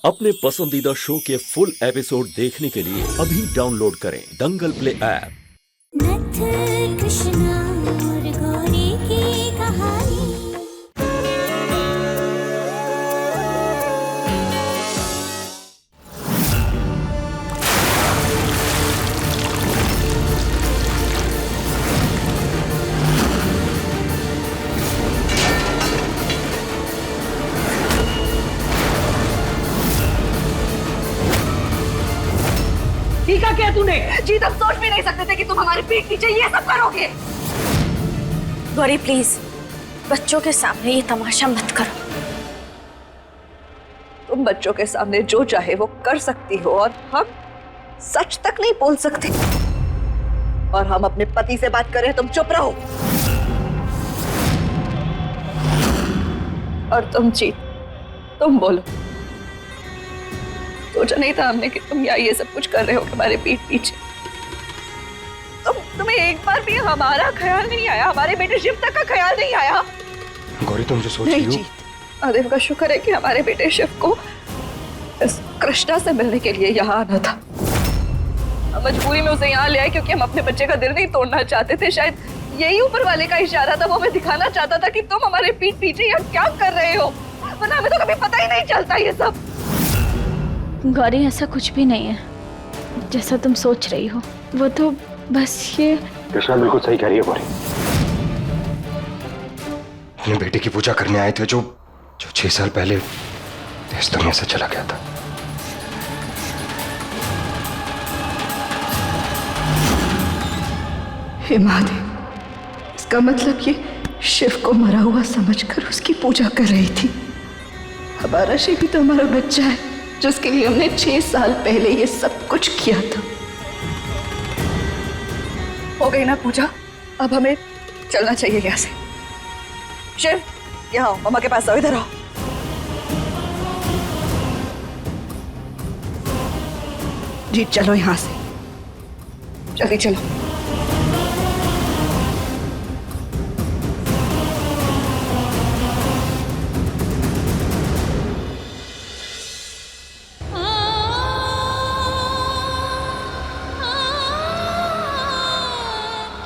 अपने पसंदीदा शो के फुल एपिसोड देखने के लिए अभी डाउनलोड करें दंगल प्ले ऐप। नथ कृष्णा और गौरी की कहानी। क्या किया तूने? जी तब सोच भी नहीं सकते थे कि तुम हमारे पीठ पीछे ये सब करोगे। गौरी प्लीज बच्चों के सामने ये तमाशा मत करो। तुम बच्चों के सामने जो चाहे वो कर सकती हो और हम सच तक नहीं बोल सकते। और हम अपने पति से बात करें, तुम चुप रहो। और तुम जी तुम बोलो। सोचा नहीं था हमने कि तुम यहाँ ये सब कुछ कर रहे हो हमारे पीठ पीछे। तुम्हें एक बार भी हमारा ख्याल नहीं आया, हमारे बेटे शिव तक का ख्याल नहीं आया। गौरी तुम जो सोच रही हो। महादेव का शुक्र है कि हमारे बेटे शिव को इस कृष्णा से मिलने के लिए यहाँ आना था। हम मजबूरी में उसे यहाँ ले आए क्योंकि हम अपने बच्चे का दिल नहीं तोड़ना चाहते थे। शायद यही ऊपर वाले का इशारा था। वो हमें दिखाना चाहता था कि तुम हमारे पीठ पीछे यहाँ क्या कर रहे हो, वरना हमें तो कभी पता ही नहीं चलता ये सब। गौरी ऐसा कुछ भी नहीं है जैसा तुम सोच रही हो। वो तो बस ये कृष्णा बिल्कुल सही कह रही है गौरी। अपने बेटे की पूजा करने आए थे जो 6 साल पहले इस दुनिया से चला गया था। हे महादेव, इसका मतलब ये शिव को मरा हुआ समझकर उसकी पूजा कर रही थी। हमारा शिव भी तो हमारा बच्चा है जिसके लिए हमने 6 साल पहले ये सब कुछ किया था। हो गई ना पूजा, अब हमें चलना चाहिए यहाँ से। शिव यहाँ आओ, मम्मा के पास आओ, इधर आओ। जी चलो यहाँ से, जल्दी चलो।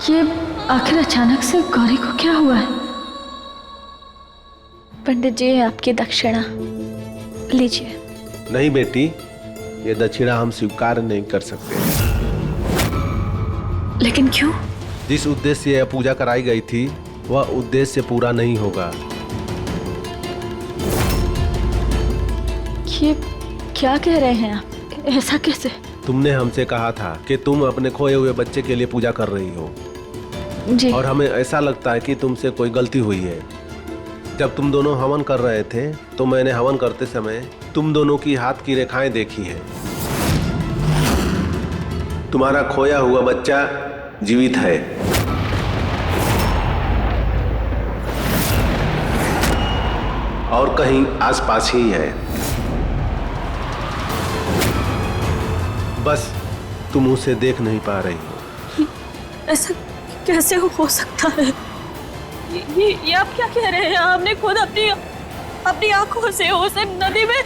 ये आखिर अचानक से गौरी को क्या हुआ है? पंडित जी आपकी दक्षिणा लीजिए। नहीं बेटी, ये दक्षिणा हम स्वीकार नहीं कर सकते। लेकिन क्यों? जिस उद्देश्य से यह पूजा कराई गई थी वह उद्देश्य पूरा नहीं होगा। ये क्या कह रहे हैं आप? ऐसा कैसे? तुमने हमसे कहा था कि तुम अपने खोए हुए बच्चे के लिए पूजा कर रही हो जी। और हमें ऐसा लगता है कि तुमसे कोई गलती हुई है। जब तुम दोनों हवन कर रहे थे तो मैंने हवन करते समय तुम दोनों की हाथ की रेखाएं देखी हैं। तुम्हारा खोया हुआ बच्चा जीवित है। और कहीं आसपास ही है। बस तुम उसे देख नहीं पा रही हो। ऐसा कैसे हो सकता है? ये आप क्या कह रहे हैं? हमने खुद अपनी आंखों से उसे नदी में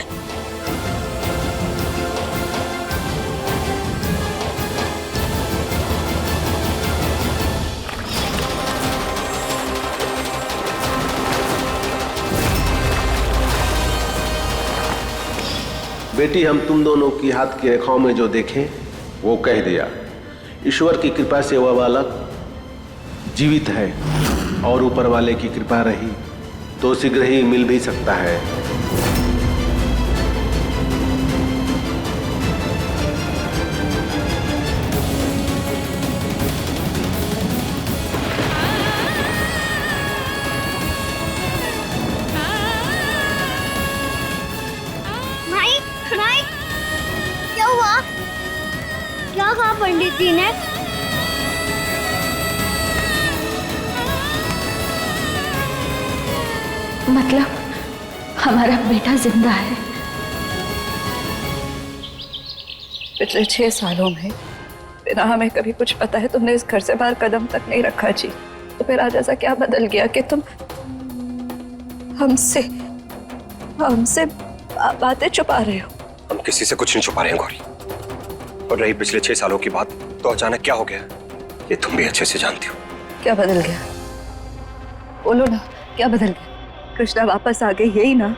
बेटी, हम तुम दोनों की हाथ की रेखाओं में जो देखें वो कह दिया। ईश्वर की कृपा से वह बालक जीवित है और ऊपर वाले की कृपा रही तो शीघ्र ही मिल भी सकता है। माइक, क्या हुआ? क्या कहा पंडित जी ने? मतलब हमारा बेटा जिंदा है। पिछले 6 सालों में बिना हमें कभी कुछ पता है तुमने इस घर से बाहर कदम तक नहीं रखा जी। तो फिर आज ऐसा क्या बदल गया कि तुम हमसे बातें छुपा रहे हो? हम किसी से कुछ नहीं छुपा रहे हैं गौरी। और रही पिछले 6 सालों की बात, तो अचानक क्या हो गया ये तुम भी अच्छे से जानती हो। क्या बदल गया? बोलो ना, क्या बदल गया? कृष्णा वापस आ गई, यही ना?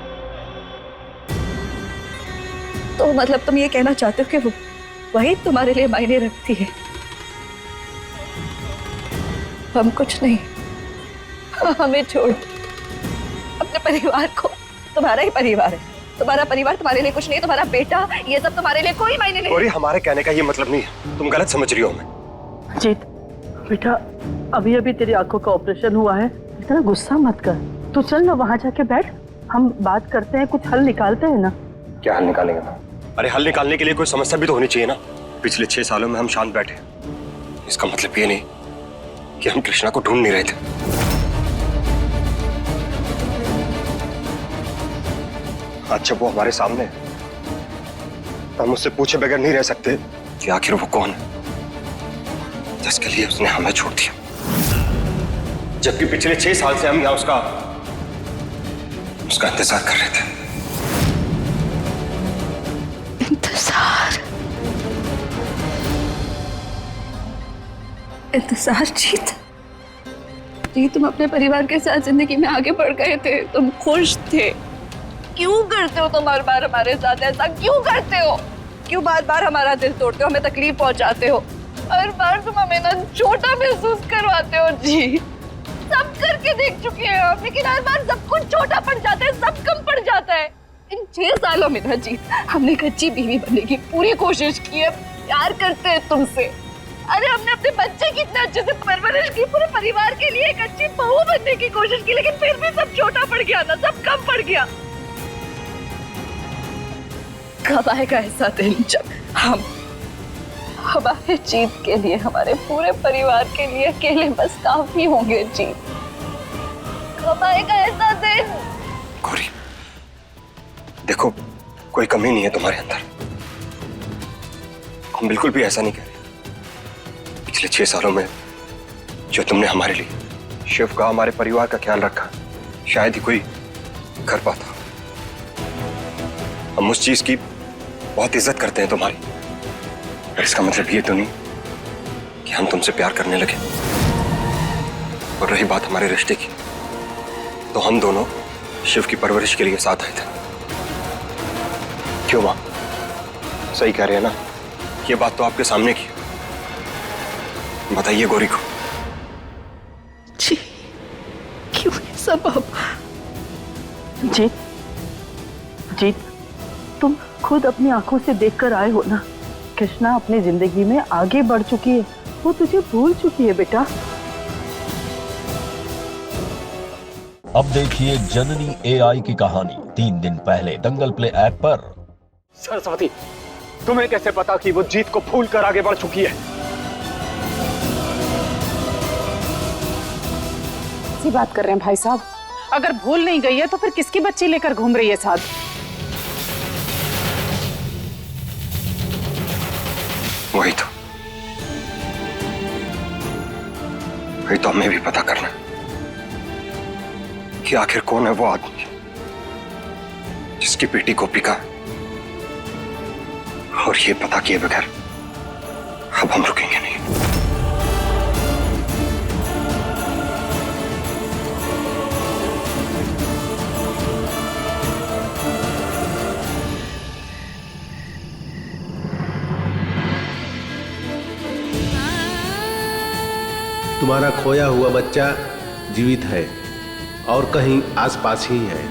तो मतलब तुम ये कहना चाहते हो कि वो वही तुम्हारे लिए मायने रखती है? हम कुछ नहीं, हमें छोड़, अपने परिवार को, तुम्हारा ही परिवार है, तुम्हारा परिवार तुम्हारे लिए कुछ नहीं, तुम्हारा बेटा, ये सब तुम्हारे लिए कोई मायने नहीं। गौरी, हमारे कहने का ये मतलब नहीं है, तुम गलत समझ रही हो हमें। जीत बेटा, अभी अभी तेरी आंखों का ऑपरेशन हुआ है, इतना गुस्सा मत कर। तू चल ना वहां जाके बैठ, हम बात करते हैं, कुछ हल निकालते हैं ना। क्या हल निकालेंगे ना? अरे हल निकालने के लिए कोई समस्या भी तो होनी चाहिए ना। पिछले 6 सालों में हम शांत बैठे, इसका मतलब ये नहीं कि हम कृष्णा को ढूंढ नहीं रहे थे। आज जब वो हमारे सामने है, तो हम उससे पूछे बगैर नहीं रह सकते कि आखिर वो कौन है जिसके लिए उसने हमें छोड़ दिया। जबकि पिछले 6 साल से हम यहाँ उसका इंतजार कर रहे थे। इंतजार जीत, तुम अपने परिवार के साथ जिंदगी में आगे बढ़ गए थे, तुम खुश थे। क्यों करते हो तुम बार बार हमारे साथ ऐसा? क्यों करते हो? क्यों बार बार हमारा दिल तोड़ते हो, हमें तकलीफ पहुंचाते हो? हर बार तुम हमें ना छोटा महसूस करवाते हो जी। सब करके देख चुके हैं हम, लेकिन हर बार सब कुछ छोटा पड़ जाता है, सब कम पड़ जाता है। इन 6 सालों में ना जीत, हमने एक अच्छी बीवी बनने की पूरी कोशिश की है, प्यार करते हैं तुमसे। अरे हमने अपने बच्चे की इतने अच्छे से परवरिश की, पूरे परिवार के लिए एक अच्छी बहू बनने की कोशिश की, लेकिन फिर भी सब छोटा पड़ गया ना, सब कम पड़ गया। कब आएगा ऐसा दिन जब हम हमारे जीत के लिए, हमारे पूरे परिवार के लिए अकेले बस काफी होंगे जीत? कब आएगा ऐसा दिन? गौरी देखो, कोई कमी नहीं है तुम्हारे अंदर, हम बिल्कुल भी ऐसा नहीं कह रहे। पिछले 6 सालों में जो तुमने हमारे लिए, शिव का, हमारे परिवार का ख्याल रखा, शायद ही कोई कर पाता। हम उस चीज की बहुत इज्जत करते हैं तुम्हारी, पर इसका मतलब ये तो नहीं कि हम तुमसे प्यार करने लगे। और रही बात हमारे रिश्ते की, तो हम दोनों शिव की परवरिश के लिए साथ आए थे। क्यों मां, सही कह रहे हैं ना? ये बात तो आपके सामने की, बताइए गौरी को। जी, क्यों ये सब? जीत, जीत, तुम खुद अपनी आंखों से देखकर आए हो ना, कृष्णा अपनी जिंदगी में आगे बढ़ चुकी है, वो तुझे भूल चुकी है बेटा। अब देखिए जननी AI की कहानी 3 दिन पहले दंगल प्ले ऐप पर। सरस्वती, तुम्हें कैसे पता कि वो जीत को भूल कर आगे बढ़ चुकी है? ऐसी बात कर रहे हैं भाई साहब, अगर भूल नहीं गई है तो फिर किसकी बच्ची लेकर घूम रही है साथ? वही तो हमें भी पता करना कि आखिर कौन है वो आदमी जिसकी बेटी को पिका, और ये पता किए बगैर अब हम रुकेंगे नहीं। तुम्हारा खोया हुआ बच्चा जीवित है और कहीं आसपास ही है।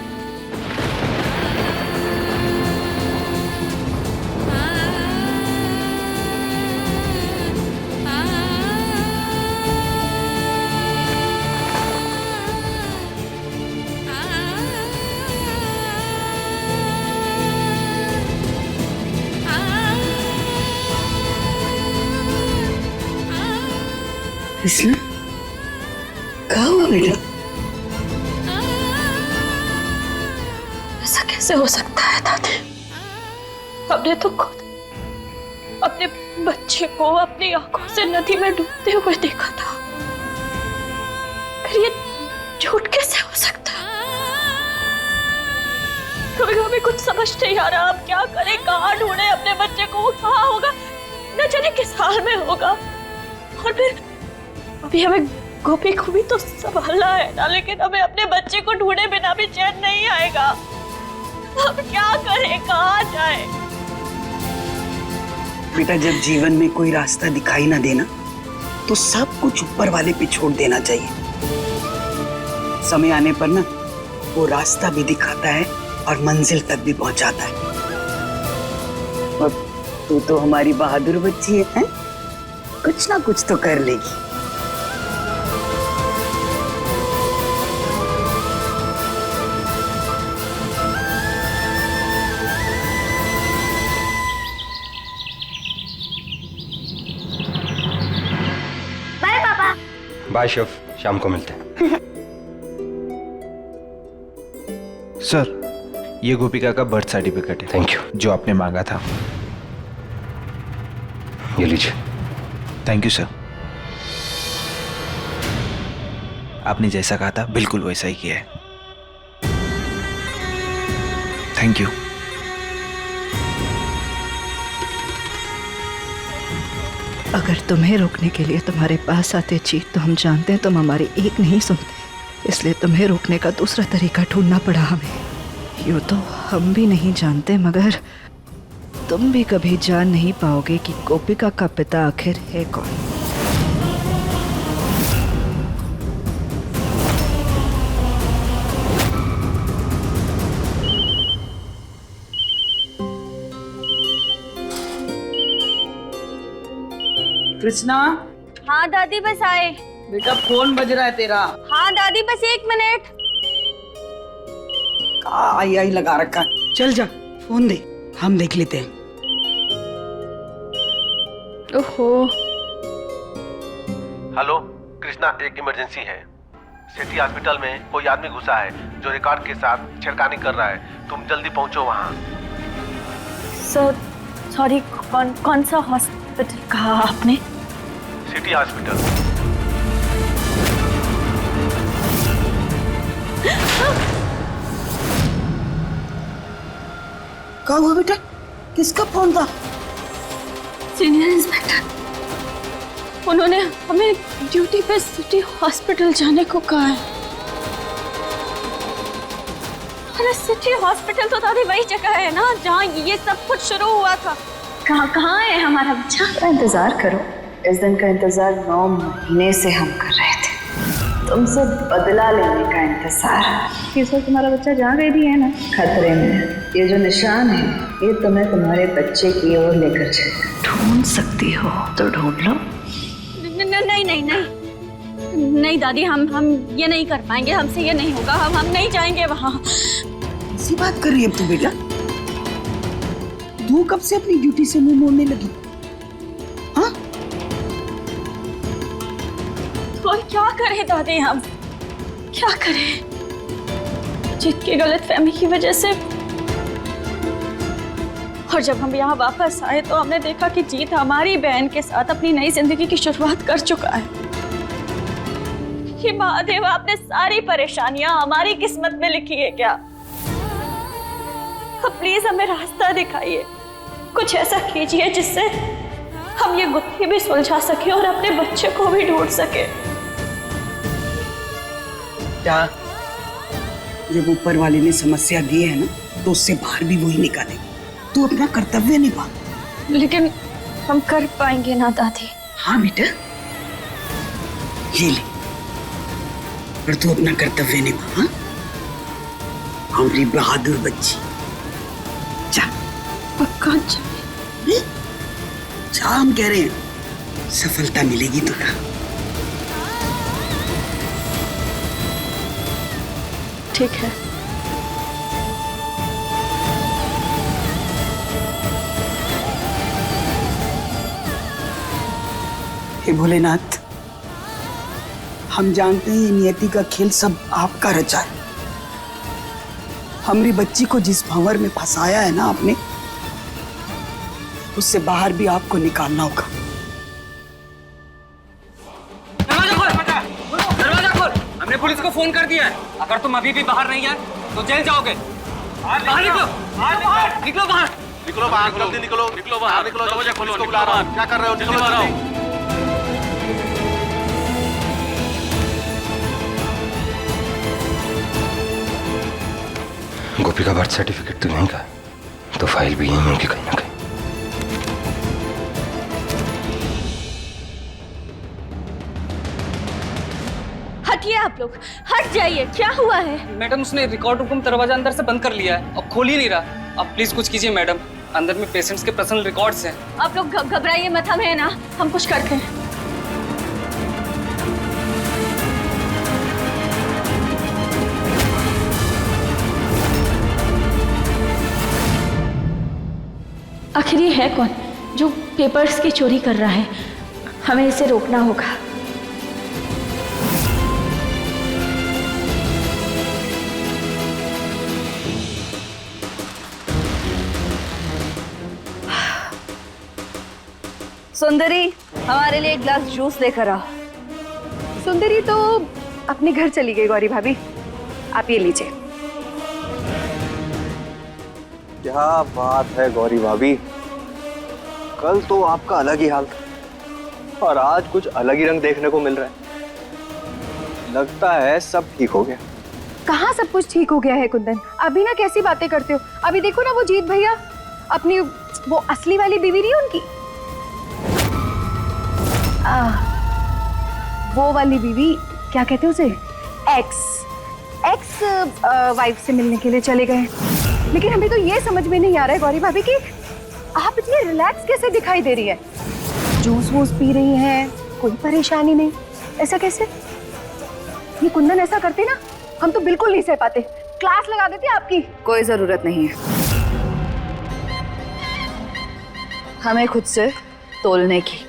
कृष्णा, क्या हुआ बेटा? ऐसा कैसे हो सकता है दादी? हमने तो खुद अपने बच्चे को अपनी आंखों से नदी में डूबते हुए देखा था, फिर ये झूठ कैसे हो सकता है? हमें कुछ समझ नहीं आ रहा, अब क्या करें, कहाँ अस्पताल में होगा और फिर अभी हमें गोपी को भी तो संभालना है ना, लेकिन हमें अपने बच्चे को ढूंढे बिना भी चैन नहीं आएगा। अब क्या करें, कहाँ जाए? बेटा, जब जीवन में कोई रास्ता दिखाई ना देना तो सब कुछ ऊपर वाले पे छोड़ देना चाहिए। समय आने पर ना वो रास्ता भी दिखाता है और मंजिल तक भी पहुंचाता है। और तू तो हमारी बहादुर बच्ची है? कुछ ना कुछ तो कर लेगी। बाय पापा। बाय शिव, शाम को मिलते हैं। सर, ये गोपिका का बर्थ सर्टिफिकेट है। Thank you. जो आपने मांगा था। ये लीजिए। Thank you sir. आपने जैसा कहा था बिल्कुल वैसा ही किया है। Thank you. अगर तुम्हें रोकने के लिए तुम्हारे पास आते जीत, तो हम जानते हैं तुम हमारी एक नहीं सुनते, इसलिए तुम्हें रोकने का दूसरा तरीका ढूंढना पड़ा हमें। यूँ तो हम भी नहीं जानते, मगर तुम भी कभी जान नहीं पाओगे कि गोपिका का पिता आखिर है कौन। कृष्णा, हाँ दादी बस आए। बेटा फोन बज रहा है तेरा। हाँ दादी बस 1 मिनट। आई आई लगा रखा है। चल जा, फोन दे, हम देख लेते हैं। ओहो, हेलो कृष्णा, एक इमरजेंसी है। सिटी हॉस्पिटल में कोई आदमी घुसा है जो रिकॉर्ड के साथ छेड़खानी कर रहा है। तुम जल्दी पहुंचो वहां। सॉरी, कौन सा हॉस्पिटल कहा आपने? City hospital. क्या हुआ बेटा? किसका फोन था? सीनियर इंस्पेक्टर, उन्होंने हमें ड्यूटी पे सिटी हॉस्पिटल जाने को कहा है। अरे सिटी हॉस्पिटल तो दादी वही जगह है ना जहाँ ये सब कुछ शुरू हुआ था। कहाँ है हमारा बच्चा? इंतजार करो, इस दिन का इंतजार 9 महीने से हम कर रहे थे। तुमसे बदला लेने का इंतजार। इस वक्त तुम्हारा बच्चा जहाँ गई भी है ना, खतरे में। ये जो निशान है, ये तुम्हें तुम्हारे बच्चे की ओर लेकर चलेगा। ढूंढ सकती हो तो ढूंढ लो। नहीं दादी, हम ये नहीं कर पाएंगे, हमसे ये नहीं होगा, हम नहीं जाएंगे वहाँ। ऐसी बात कर रही है तू बेटा? तू कब से अपनी ड्यूटी से मुंह मोड़ने लगी? हाँ? तो क्या करें दादी, हम क्या करें? जीत की गलतफहमी की वजह से, और जब हम यहाँ वापस आए तो हमने देखा कि जीत हमारी बहन के साथ अपनी नई जिंदगी की शुरुआत कर चुका है। कि महादेव, आपने सारी परेशानियां हमारी किस्मत में लिखी है क्या? अब प्लीज हमें रास्ता दिखाइए, कुछ ऐसा कीजिए जिससे हम ये गुत्थी भी सुलझा सके और अपने बच्चे को भी ढूंढ सके। क्या? जब ऊपर वाले ने समस्या दी है ना, तो उससे बाहर भी वही निकाले। तू अपना कर्तव्य निभा। लेकिन हम कर पाएंगे ना दादी? हाँ बेटा, ये ले, पर तू अपना कर्तव्य निभा। हाँ? हमारी बहादुर बच्ची। जा, पक्का जा, हम कह रहे हैं, सफलता मिलेगी तुझे। ठीक है। हे भोलेनाथ, हम जानते हैं ये नियति का खेल सब आपका रचा है। हमारी बच्ची को जिस भंवर में फंसाया है ना आपने, उससे बाहर भी आपको निकालना होगा। दरवाजा खोल बेटा, दरवाजा खोल। हमने पुलिस को फोन कर दिया है। अगर तुम अभी भी बाहर नहीं आए तो जेल जाओगे। बाहर निकलो, निकलो बाहर। निकलो बाहर, जल्दी निकलो, निकलो बाहर, निकलो, दरवाजा खोलो, निकलो बाहर, क्या कर रहे हो, निकलो जल्दी। गोपी का बर्थ सर्टिफिकेट तो यहीं का, तो फाइल भी यहीं होगी कहीं ना कहीं। हटिए आप लोग, हट जाइए। क्या हुआ है? मैडम उसने रिकॉर्ड रूम दरवाजा अंदर से बंद कर लिया है, अब खोल ही नहीं रहा। आप प्लीज कुछ कीजिए मैडम, अंदर में पेशेंट्स के पर्सनल रिकॉर्ड्स हैं। आप लोग घबराइए मत, हम है ना, हम कुछ करते हैं। आखिर ये है कौन जो पेपर्स की चोरी कर रहा है? हमें इसे रोकना होगा। सुंदरी, हमारे लिए एक ग्लास जूस लेकर आओ। सुंदरी तो अपने घर चली गई गौरी भाभी, आप ये लीजिए। क्या बात है गौरी भाभी, कल तो आपका अलग ही हाल था और आज कुछ अलग ही रंग देखने को मिल रहा है। लगता है सब ठीक हो गया। कहाँ सब कुछ ठीक हो गया है कुंदन? अभी ना कैसी बातें करते हो? अभी देखो ना वो जीत भैया, अपनी वो असली वाली बीवी नहीं उनकी, वो वाली बीवी, क्या कहते हैं उसे, एक्स वाइफ से मिलने के लिए चले गए। लेकिन हमें तो ये समझ में नहीं आ रहा है गौरी भाभी कि आप इतनी रिलैक्स कैसे दिखाई दे रही है? जूस वूस पी रही हैं, कोई परेशानी नहीं, ऐसा कैसे? ये कुंदन ऐसा करते ना, हम तो बिल्कुल नहीं सह पाते, क्लास लगा देते आपकी। कोई जरूरत नहीं है हमें खुद से तोलने की,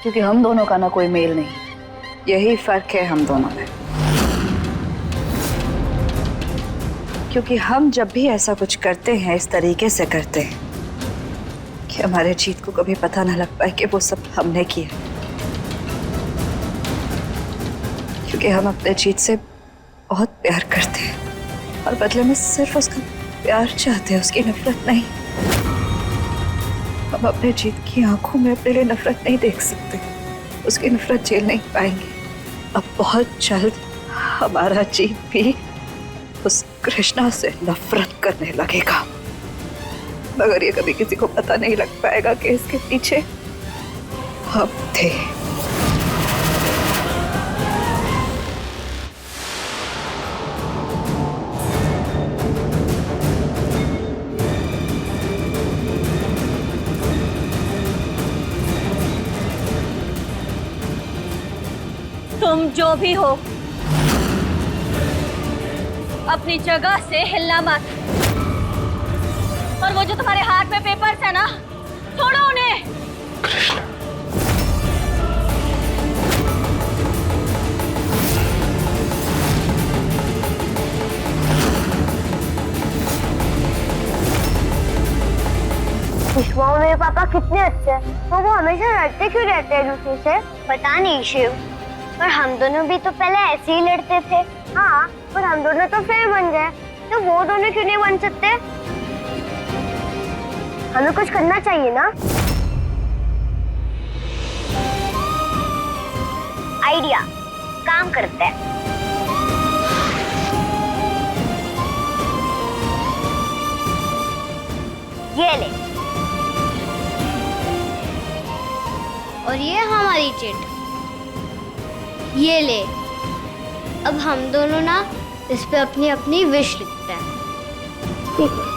क्योंकि हम दोनों का ना कोई मेल नहीं, यही फर्क है हम दोनों में। क्योंकि हम जब भी ऐसा कुछ करते हैं इस तरीके से करते हैं कि हमारे जीत को कभी पता ना लग पाए कि वो सब हमने किया, क्योंकि हम अपने जीत से बहुत प्यार करते हैं और बदले में सिर्फ उसका प्यार चाहते हैं, उसकी नफरत नहीं। हम अपने जीत की आंखों में अपने लिए नफरत नहीं देख सकते, उसकी नफरत झेल नहीं पाएंगे। अब बहुत जल्द हमारा जीत भी उस कृष्णा से नफरत करने लगेगा, मगर ये कभी किसी को पता नहीं लग पाएगा कि इसके पीछे हम थे। तुम जो भी हो, अपनी जगह से हिलना मत। और वो जो तुम्हारे हाथ में पेपर्स है ना, छोड़ो उन्हें। कृष्णा, विश्वा, मेरे पापा कितने अच्छे हैं, तो वो हमेशा लड़ते क्यों रहते हैं दूसरे से? पता नहीं शिव, पर हम दोनों भी तो पहले ऐसे ही लड़ते थे। हाँ, पर हम दोनों तो फिर बन गए, तो वो दोनों क्यों नहीं बन सकते? हमें कुछ करना चाहिए ना। आइडिया, काम करते हैं। ये ले, और ये हमारी चिट, ये ले। अब हम दोनों ना इस पे अपनी अपनी विश लिखते हैं, ठीक है?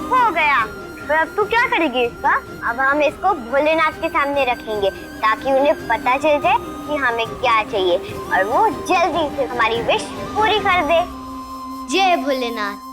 हो गया। पर अब तू क्या करेगी इसका? अब हम इसको भोलेनाथ के सामने रखेंगे ताकि उन्हें पता चल जाए कि हमें क्या चाहिए और वो जल्दी से हमारी विश पूरी कर दे। जय भोलेनाथ।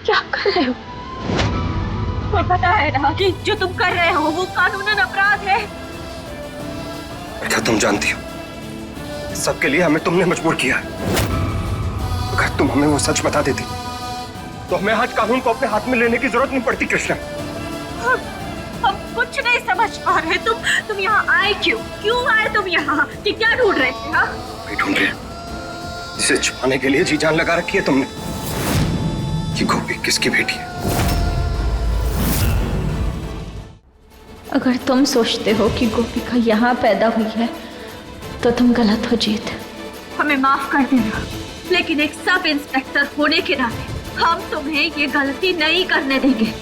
क्या कर रहे हो? तुम्हें पता है ना कि जो तुम कर रहे हो वो कानूनन अपराध है। क्या तुम जानती हो इस सब के लिए हमें तुमने मजबूर किया है। अगर तुम हमें वो सच बता देती तो हमें आज कानून को अपने हाथ में लेने की जरूरत नहीं पड़ती। कृष्णा, हम कुछ नहीं समझ पा रहे। तुम यहाँ आए क्यों आए तुम यहाँ? कि क्या ढूंढ रहे थे? हाँ, वही ढूंढ रहे जिसे छुपाने के लिए जी जान लगा रखी है तुमने कि गोपी किसकी बेटी है। अगर तुम सोचते हो कि गोपिका यहाँ पैदा हुई है तो तुम गलत हो जीत। हमें माफ कर देना, लेकिन एक सब इंस्पेक्टर होने के नाते हम तुम्हें ये गलती नहीं करने देंगे।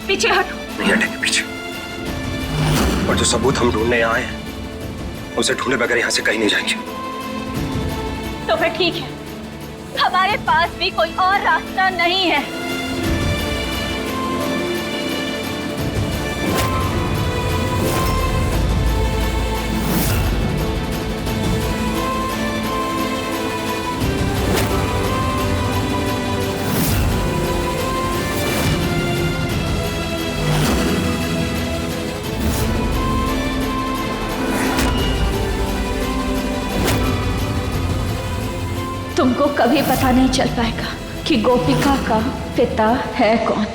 पीछे हटो। नहीं हटेंगे पीछे। और जो सबूत हम ढूंढने आए हैं उसे ढूंढे बगैर यहाँ से कहीं नहीं जाएंगे। तो फिर ठीक है, हमारे पास भी कोई और रास्ता नहीं है। तुमको कभी पता नहीं चल पाएगा कि गोपिका का पिता है कौन।